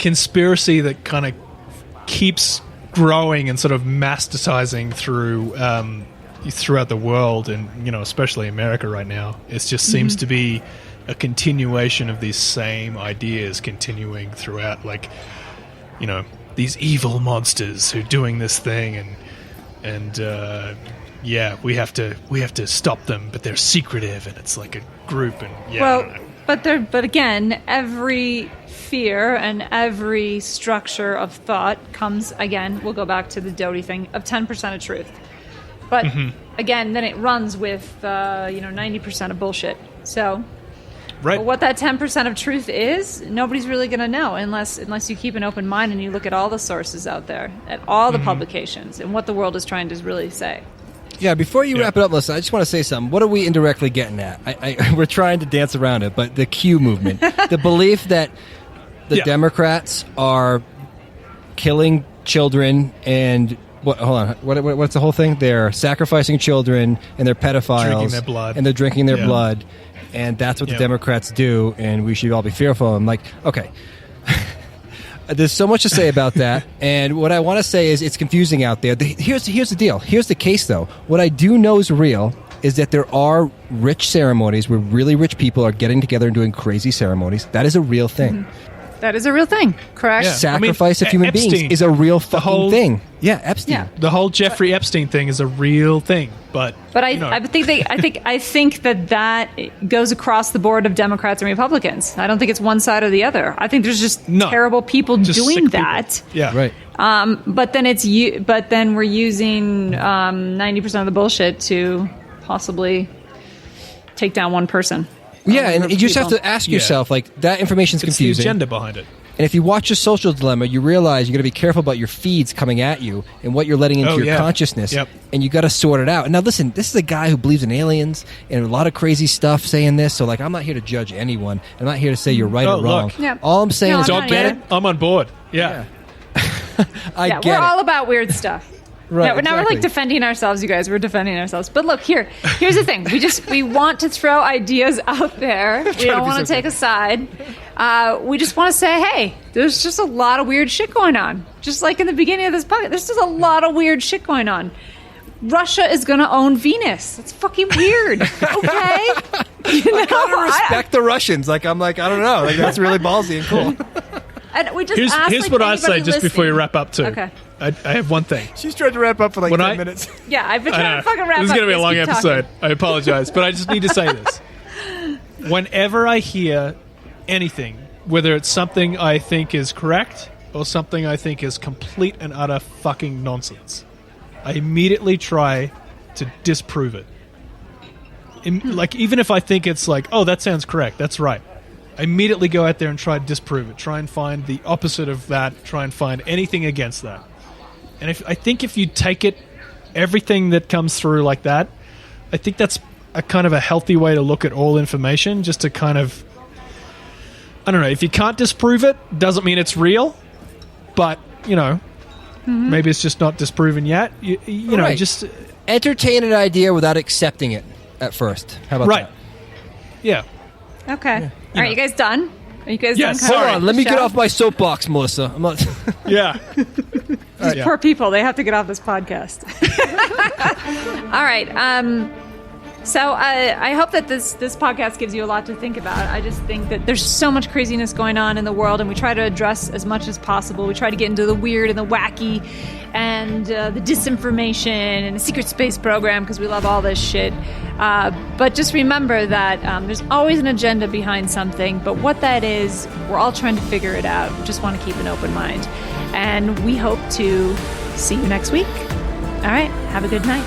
conspiracy that kind of keeps growing and sort of masticizing throughout the world, and especially America right now. It just seems to be a continuation of these same ideas continuing throughout, like these evil monsters who are doing this thing, and we have to stop them, but they're secretive, and it's like a group, and I don't know. But again, every fear and every structure of thought comes, again, we'll go back to the Doty thing, of 10% of truth. But again, then it runs with 90% of bullshit. So right. But what that 10% of truth is, nobody's really going to know unless you keep an open mind and you look at all the sources out there, at all the publications, and what the world is trying to really say. Yeah, before you wrap it up, Melissa, I just want to say something. What are we indirectly getting at? We're trying to dance around it, but the Q movement, the belief that the Democrats are killing children and what's the whole thing? They're sacrificing children and they're pedophiles, drinking their blood, and they're drinking their blood, and that's what the Democrats do, and we should all be fearful. I'm like, okay. There's so much to say about that, and what I want to say is it's confusing out there. Here's the deal. Here's the case, though. What I do know is real is that there are rich ceremonies where really rich people are getting together and doing crazy ceremonies. That is a real thing. That is a real thing, correct? Yeah. Sacrifice of human beings is a real fucking thing. Yeah, Epstein. Yeah. The whole Jeffrey Epstein thing is a real thing, but I think that goes across the board of Democrats and Republicans. I don't think it's one side or the other. I think there's just terrible people doing that. People. Yeah, right. But then we're using 90% of the bullshit to possibly take down one person. Yeah, and you just have to ask yourself, like, that information's confusing. It's the agenda behind it. And if you watch The Social Dilemma, you realize you got to be careful about your feeds coming at you and what you're letting into your consciousness. Yep. And you got to sort it out. And now, listen, this is a guy who believes in aliens and a lot of crazy stuff saying this. So, like, I'm not here to judge anyone. I'm not here to say you're right or wrong. Look. Yeah. All I'm saying is, don't get it. I'm on board. Yeah. I get we're it. all about weird stuff. Right, now we're like defending ourselves, you guys. We're defending ourselves. But look, here's the thing. We want to throw ideas out there. We don't want to take a side. We just want to say, hey, there's just a lot of weird shit going on. Just like in the beginning of this podcast, there's just a lot of weird shit going on. Russia is going to own Venus. That's fucking weird. Okay? I kind of respect the Russians. I don't know. Like, that's really ballsy and cool. And we just here's what I'd say just before you wrap up, too. Okay. I have one thing. She's tried to wrap up for 10 minutes. Yeah, I've been trying to fucking wrap up. This is going to be a long episode. I apologize. But I just need to say this. Whenever I hear anything, whether it's something I think is correct or something I think is complete and utter fucking nonsense, I immediately try to disprove it. Like, even if I think it's like, oh, that sounds correct, that's right, I immediately go out there and try to disprove it. Try and find the opposite of that. Try and find anything against that. And I think if you take it, everything that comes through like that, I think that's a kind of a healthy way to look at all information, just to kind of, I don't know, if you can't disprove it, doesn't mean it's real, but, maybe it's just not disproven yet. You know, just entertain an idea without accepting it at first. How about that? Yeah. Okay. Yeah. All right, you guys done? Are you guys done? Hold on, let me get off my soapbox, Melissa. I'm not. Yeah. These poor people, they have to get off this podcast. All right. So I hope that this podcast gives you a lot to think about. I just think that there's so much craziness going on in the world, and we try to address as much as possible. We try to get into the weird and the wacky and the disinformation and the secret space program, because we love all this shit. But just remember that there's always an agenda behind something, but what that is, we're all trying to figure it out. We just want to keep an open mind. And we hope to see you next week. All right, have a good night.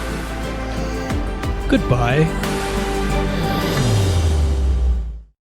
Goodbye.